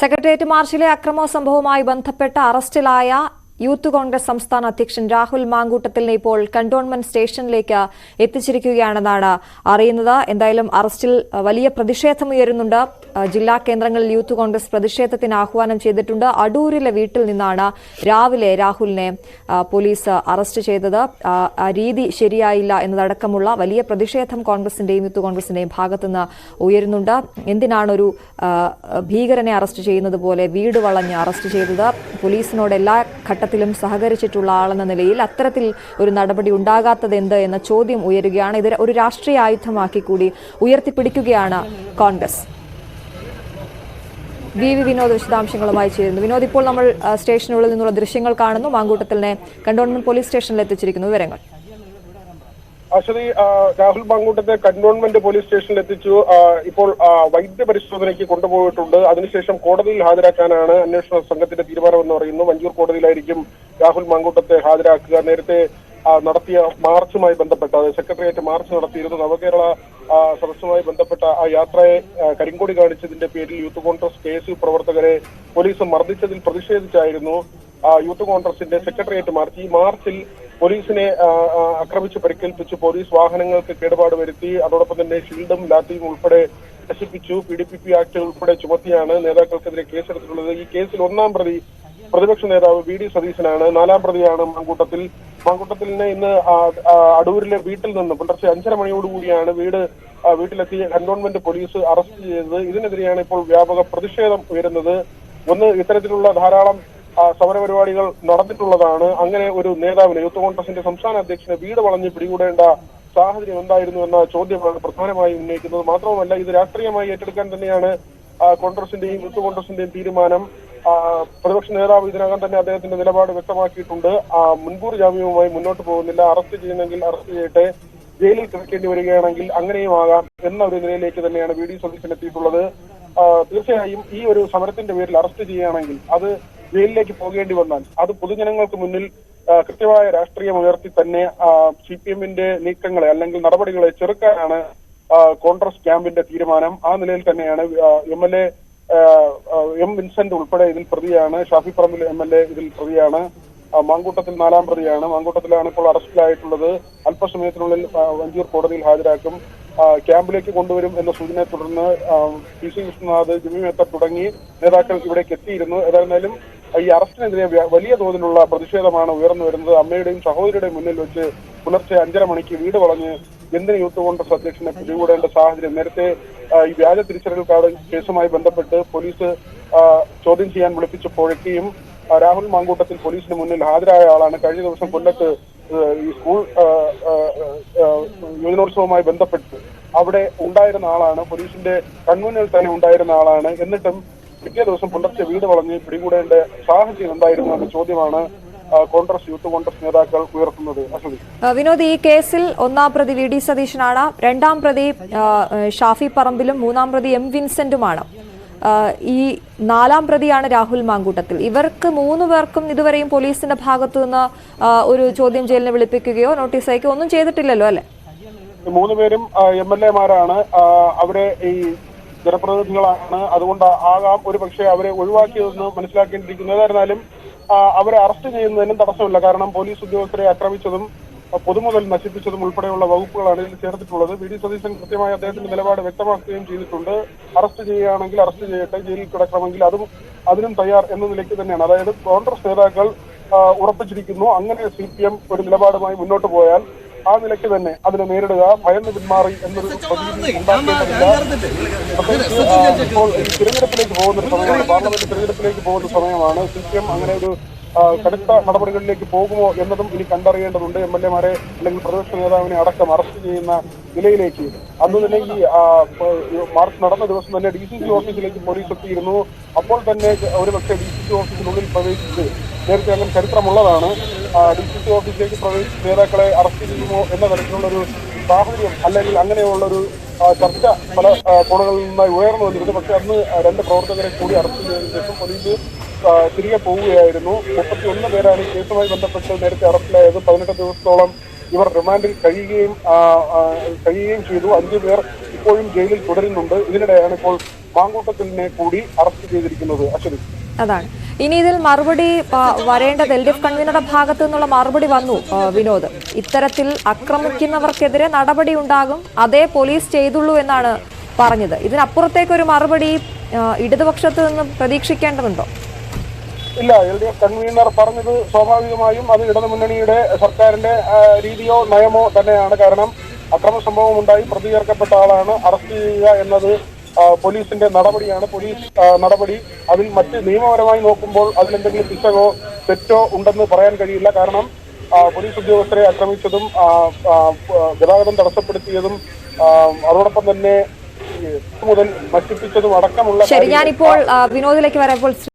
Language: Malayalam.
സെക്രട്ടേറിയറ്റ് മാർച്ചിലെ അക്രമ സംഭവവുമായി ബന്ധപ്പെട്ട് അറസ്റ്റിലായ യൂത്ത് കോൺഗ്രസ് സംസ്ഥാന അധ്യക്ഷൻ രാഹുൽ മാങ്കൂട്ടത്തിലിനെ ഇപ്പോൾ കന്റോൺമെന്റ് സ്റ്റേഷനിലേക്ക് എത്തിച്ചിരിക്കുകയാണെന്നാണ് അറിയുന്നത്. എന്തായാലും അറസ്റ്റിൽ വലിയ പ്രതിഷേധമുയരുന്നുണ്ട്. ജില്ലാ കേന്ദ്രങ്ങളിൽ യൂത്ത് കോൺഗ്രസ് പ്രതിഷേധത്തിന് ആഹ്വാനം ചെയ്തിട്ടുണ്ട്. അടൂരിലെ വീട്ടിൽ നിന്നാണ് രാവിലെ രാഹുലിനെ പോലീസ് അറസ്റ്റ് ചെയ്തത്. രീതി ശരിയായില്ല എന്നതടക്കമുള്ള വലിയ പ്രതിഷേധം കോൺഗ്രസിന്റെയും യൂത്ത് കോൺഗ്രസിന്റെയും ഭാഗത്തുനിന്ന് ഉയരുന്നുണ്ട്. എന്തിനാണ് ഒരു ഭീകരനെ അറസ്റ്റ് ചെയ്യുന്നത് പോലെ വീട് വളഞ്ഞ് അറസ്റ്റ് ചെയ്തത്? പോലീസിനോട് എല്ലാ ഘട്ടത്തിലും സഹകരിച്ചിട്ടുള്ള ആളെന്ന നിലയിൽ അത്തരത്തിൽ ഒരു നടപടി ഉണ്ടാകാത്തത് എന്ത് എന്ന ചോദ്യം ഉയരുകയാണ്. ഇത് ഒരു രാഷ്ട്രീയ ആയുധമാക്കി കൂടി ഉയർത്തിപ്പിടിക്കുകയാണ് കോൺഗ്രസ്. വിനോദ് വിശദാംശങ്ങളുമായി ചേരുന്നു. വിനോദ്, ഇപ്പോൾ നമ്മൾ സ്റ്റേഷനുകളിൽ നിന്നുള്ള ദൃശ്യങ്ങൾ കാണുന്നു. മാങ്കൂട്ടത്തിലിനെ കന്റോൺമെന്റ് പോലീസ് സ്റ്റേഷനിൽ എത്തിച്ചിരിക്കുന്നു. വിവരങ്ങൾ അശ്വതി, രാഹുൽ മാങ്കൂട്ടത്തെ കന്റോൺമെന്റ് പോലീസ് സ്റ്റേഷനിൽ എത്തിച്ചു. ഇപ്പോൾ വൈദ്യ പരിശോധനയ്ക്ക് കൊണ്ടുപോയിട്ടുണ്ട്. അതിനുശേഷം കോടതിയിൽ ഹാജരാക്കാനാണ് അന്വേഷണ സംഘത്തിന്റെ തീരുമാനമെന്ന് പറയുന്നു. വഞ്ചൂർ കോടതിയിലായിരിക്കും രാഹുൽ മാങ്കൂട്ടത്തെ ഹാജരാക്കുക. നേരത്തെ നടത്തിയ മാർച്ചുമായി ബന്ധപ്പെട്ട സെക്രട്ടേറിയറ്റ് മാർച്ച് നടത്തിയിരുന്നു. നവകേരള സദസ്സുമായി ബന്ധപ്പെട്ട ആ യാത്രയെ കരിങ്കൊടി കാണിച്ചതിന്റെ പേരിൽ യൂത്ത് കോൺഗ്രസ് KSU പ്രവർത്തകരെ പോലീസ് മർദ്ദിച്ചതിൽ പ്രതിഷേധിച്ചായിരുന്നു യൂത്ത് കോൺഗ്രസിന്റെ സെക്രട്ടേറിയറ്റ് മാർച്ച്. ഈ മാർച്ചിൽ പോലീസിനെ ആക്രമിച്ച് പരിക്കേൽപ്പിച്ചു, പോലീസ് വാഹനങ്ങൾക്ക് കേടുപാട് വരുത്തി, അതോടൊപ്പം തന്നെ ഷീൽഡും ലാത്തിയും ഉൾപ്പെടെ നശിപ്പിച്ചു. PDPP ആക്ട് ഉൾപ്പെടെ ചുമത്തിയാണ് നേതാക്കൾക്കെതിരെ കേസെടുത്തിട്ടുള്ളത്. ഈ കേസിൽ ഒന്നാം പ്രതി പ്രതിപക്ഷ നേതാവ് VD സതീശനാണ്. നാലാം പ്രതിയാണ് മാങ്കൂട്ടത്തിലിനെ ഇന്ന് അടൂരിലെ വീട്ടിൽ നിന്ന് പുലർച്ചെ 5:30 മണിയോടുകൂടിയാണ് വീട്ടിലെത്തിയ കന്റോൺമെന്റ് പോലീസ് അറസ്റ്റ് ചെയ്തത്. ഇതിനെതിരെയാണ് ഇപ്പോൾ വ്യാപക പ്രതിഷേധം ഉയരുന്നത്. ഒന്ന്, ഇത്തരത്തിലുള്ള ധാരാളം സമരപരിപാടികൾ നടന്നിട്ടുള്ളതാണ്. അങ്ങനെ ഒരു നേതാവിനെ, യൂത്ത് കോൺഗ്രസിന്റെ സംസ്ഥാന അധ്യക്ഷനെ വീട് വളഞ്ഞ് പിടികൂടേണ്ട സാഹചര്യം എന്തായിരുന്നു എന്ന ചോദ്യമാണ് പ്രധാനമായും ഉന്നയിക്കുന്നത്. മാത്രവുമല്ല, ഇത് രാഷ്ട്രീയമായി ഏറ്റെടുക്കാൻ തന്നെയാണ് കോൺഗ്രസിന്റെയും യൂത്ത് കോൺഗ്രസിന്റെയും തീരുമാനം. പ്രതിപക്ഷ നേതാവ് ഇതിനകം തന്നെ അദ്ദേഹത്തിന്റെ നിലപാട് വ്യക്തമാക്കിയിട്ടുണ്ട്. മുൻകൂർ ജാമ്യവുമായി മുന്നോട്ട് പോകുന്നില്ല. അറസ്റ്റ് ചെയ്യുന്നെങ്കിൽ അറസ്റ്റ് ചെയ്യട്ടെ, ജയിലിൽ കിടക്കേണ്ടി വരികയാണെങ്കിൽ അങ്ങനെയും ആകാം എന്ന ഒരു നിലയിലേക്ക് തന്നെയാണ് VD സതീശൻ എത്തിയിട്ടുള്ളത്. തീർച്ചയായും ഈ ഒരു സമരത്തിന്റെ പേരിൽ അറസ്റ്റ് ചെയ്യുകയാണെങ്കിൽ, അത് ജയിലിലേക്ക് പോകേണ്ടി വന്നാൽ, അത് പൊതുജനങ്ങൾക്ക് മുന്നിൽ കൃത്യമായ രാഷ്ട്രീയം ഉയർത്തി തന്നെ CPM-ന്റെ നീക്കങ്ങളെ അല്ലെങ്കിൽ നടപടികളെ ചെറുക്കാനാണ് കോൺഗ്രസ് ക്യാമ്പിന്റെ തീരുമാനം. ആ നിലയിൽ തന്നെയാണ് MLA M. വിൻസെന്റ് ഉൾപ്പെടെ ഇതിൽ പ്രതിയാണ്. ഷാഫി പറമ്പിൽ MLA ഇതിൽ പ്രതിയാണ്. മാങ്കൂട്ടത്തിൽ നാലാം പ്രതിയാണ്. മാങ്കൂട്ടത്തിലാണ് ഇപ്പോൾ അറസ്റ്റിലായിട്ടുള്ളത്. അല്പസമയത്തിനുള്ളിൽ വഞ്ചൂർ കോടതിയിൽ ഹാജരാക്കും. ക്യാമ്പിലേക്ക് കൊണ്ടുവരും എന്ന സൂചനയെ തുടർന്ന് PC വിശ്വനാഥ്, ജിമ്മി മേത്തർ തുടങ്ങി നേതാക്കൾ ഇവിടേക്ക് എത്തിയിരുന്നു. ഏതായിരുന്നാലും ഈ അറസ്റ്റിനെതിരെ വലിയ തോതിലുള്ള പ്രതിഷേധമാണ് ഉയർന്നു വരുന്നത്. അമ്മയുടെയും സഹോദരിയുടെയും മുന്നിൽ വെച്ച് പുലർച്ചെ 5:30 മണിക്ക് വീട് വളഞ്ഞ് എന്തിന് യൂത്ത് കോൺഗ്രസ് അധ്യക്ഷനെ പിടികൂടേണ്ട സാഹചര്യം? നേരത്തെ ഈ വ്യാജ തിരിച്ചറിയൽ കാർഡ് കേസുമായി ബന്ധപ്പെട്ട് പോലീസ് ചോദ്യം ചെയ്യാൻ വിളിപ്പിച്ചപ്പോഴേക്കും രാഹുൽ മാങ്കൂട്ടത്തിൽ പോലീസിന് മുന്നിൽ ഹാജരായ ആളാണ്. കഴിഞ്ഞ ദിവസം കൊല്ലത്ത് ഈ സ്കൂൾ യുവജനോത്സവവുമായി ബന്ധപ്പെട്ട് അവിടെ ഉണ്ടായിരുന്ന ആളാണ്. പോലീസിന്റെ കൺമുന്നിൽ തന്നെ ഉണ്ടായിരുന്ന ആളാണ്. എന്നിട്ടും പിറ്റേ ദിവസം പുലർച്ചെ വീട് വളഞ്ഞ് പിടികൂടേണ്ട സാഹചര്യം എന്തായിരുന്നു എന്ന ചോദ്യമാണ് കോൺഗ്രസ് യൂത്ത് കോൺഗ്രസ് നേതാക്കൾ ഉയർത്തുന്നത്. വിനോദ്, ഈ കേസിൽ ഒന്നാം പ്രതി VD സതീശനാണ്, രണ്ടാം പ്രതി ഷാഫി പറമ്പിലും, മൂന്നാം പ്രതി M. വിൻസെന്റുമാണ്. ഈ നാലാം പ്രതിയാണ് രാഹുൽ മാങ്കൂട്ടത്തിൽ. ഇവർക്ക് 3 പേർക്കും ഇതുവരെയും പോലീസിന്റെ ഭാഗത്തു നിന്ന് ഒരു ചോദ്യം ചെയ്യലിന് വിളിപ്പിക്കുകയോ നോട്ടീസ് അയക്കുകയോ ഒന്നും ചെയ്തിട്ടില്ലല്ലോ, അല്ലെ? 3 പേരും MLA-മാരാണ്. അവരെ ഈ ജനപ്രതിനിധികളാണ്. അതുകൊണ്ട് ആകാം ഒരു പക്ഷേ അവരെ ഒഴിവാക്കിയതെന്ന് മനസ്സിലാക്കേണ്ടിയിരിക്കുന്നു. ഏതായിരുന്നാലും അവരെ അറസ്റ്റ് ചെയ്യുന്നതിനും തടസ്സമില്ല. കാരണം പോലീസ് ഉദ്യോഗസ്ഥരെ ആക്രമിച്ചതും പൊതുമുതൽ നശിപ്പിച്ചതും ഉൾപ്പെടെയുള്ള വകുപ്പുകളാണ് ഇതിൽ ചേർത്തിട്ടുള്ളത്. VD സതീശൻ കൃത്യമായി അദ്ദേഹത്തിന്റെ നിലപാട് വ്യക്തമാക്കുകയും ചെയ്തിട്ടുണ്ട്. അറസ്റ്റ് ചെയ്യുകയാണെങ്കിൽ അറസ്റ്റ് ചെയ്യട്ടെ, ജയിലിൽ കിടക്കണമെങ്കിൽ അതിനും തയ്യാർ എന്ന നിലയ്ക്ക് തന്നെയാണ്. അതായത് കോൺഗ്രസ് നേതാക്കൾ ഉറപ്പിച്ചിരിക്കുന്നു. അങ്ങനെ CPM ഒരു നിലപാടുമായി മുന്നോട്ട് പോയാൽ ആ നിലയ്ക്ക് തന്നെ അതിനെ നേരിടുക, ഭയന്ന് പിന്മാറി എന്നൊരു പ്രതീതി ഉണ്ടാക്കേണ്ടതില്ല. ഇപ്പോൾ തിരഞ്ഞെടുപ്പിലേക്ക് പോകുന്ന ഒരു സമയമാണ്, പാർലമെന്റ് തിരഞ്ഞെടുപ്പിലേക്ക് പോകുന്ന സമയമാണ്. CPM അങ്ങനെ ഒരു കടുത്ത നടപടികളിലേക്ക് പോകുമോ എന്നതും ഇനി കണ്ടറിയേണ്ടതുണ്ട്. MLA-മാരെ അല്ലെങ്കിൽ പ്രതിപക്ഷ നേതാവിനെ അടക്കം അറസ്റ്റ് ചെയ്യുന്ന നിലയിലേക്ക്. അന്ന് തന്നെ ഈ മാർച്ച് നടന്ന ദിവസം തന്നെ DCC ഓഫീസിലേക്ക് പോലീസ് എത്തിയിരുന്നു. അപ്പോൾ തന്നെ ഒരുപക്ഷെ DCC ഓഫീസിനുള്ളിൽ പ്രവേശിച്ച്, നേരത്തെ അങ്ങനെ ചരിത്രമുള്ളതാണ്, DCC ഓഫീസിലേക്ക് പ്രവേശിച്ച് നേതാക്കളെ അറസ്റ്റ് ചെയ്യുമോ എന്ന തരത്തിലുള്ളൊരു സാഹചര്യം അല്ലെങ്കിൽ അങ്ങനെയുള്ളൊരു ചർച്ച പല കോണുകളിൽ നിന്നായി ഉയർന്നു വന്നിരുന്നു. പക്ഷെ അന്ന് 2 പ്രവർത്തകരെ കൂടി അറസ്റ്റ് ചെയ്തതിനു ശേഷം പോലീസ് തിരികെ പോവുകയായിരുന്നു. 31 പേരാണ് ഈ കേസുമായി ബന്ധപ്പെട്ട് നേരത്തെ അറസ്റ്റിലായത്. 18 ദിവസത്തോളം ഇവർ റിമാൻഡിൽ കഴിയുകയും ചെയ്തു. 5 പേർ ഇപ്പോഴും ജയിലിൽ തുടരുന്നുണ്ട്. ഇതിനിടെയാണ് ഇപ്പോൾ മാങ്കൂട്ടത്തിലിനെ കൂടി അറസ്റ്റ് ചെയ്തിരിക്കുന്നത്. അശ്വതി, അതാണ്. ഇനി ഇതിൽ മറുപടി വരേണ്ടത് LDF കൺവീനറുടെ ഭാഗത്തു നിന്നുള്ള മറുപടി വന്നു വിനോദ്. ഇത്തരത്തിൽ ആക്രമിക്കുന്നവർക്കെതിരെ നടപടി ഉണ്ടാകും, അതേ പോലീസ് ചെയ്തുള്ളൂ എന്നാണ് പറഞ്ഞത്. ഇതിനപ്പുറത്തേക്കൊരു മറുപടി ഇടതുപക്ഷത്ത് നിന്ന് പ്രതീക്ഷിക്കേണ്ടതുണ്ടോ? ഇല്ല, LDF കൺവീനർ പറഞ്ഞത് സ്വാഭാവികമായും അത് ഇടതുമുന്നണിയുടെ സർക്കാരിന്റെ രീതിയോ നയമോ തന്നെയാണ്. കാരണം അക്രമ സംഭവം ഉണ്ടായി പ്രതി ചേർക്കപ്പെട്ട ആളാണ്, അറസ്റ്റ് ചെയ്യുക എന്നത് പോലീസിന്റെ നടപടിയാണ്. പോലീസ് നടപടി അതിൽ മറ്റ് നിയമപരമായി നോക്കുമ്പോൾ അതിലെന്തെങ്കിലും പിശകോ തെറ്റോ ഉണ്ടെന്ന് പറയാൻ കഴിയില്ല. കാരണം പോലീസ് ഉദ്യോഗസ്ഥരെ ആക്രമിച്ചതും ഗതാഗതം തടസ്സപ്പെടുത്തിയതും അതോടൊപ്പം തന്നെ മുതൽ നശിപ്പിച്ചതും അടക്കമുള്ള ശരി, ഞാനിപ്പോൾ വിനോദിലേക്ക് വരാം. ഇപ്പോൾ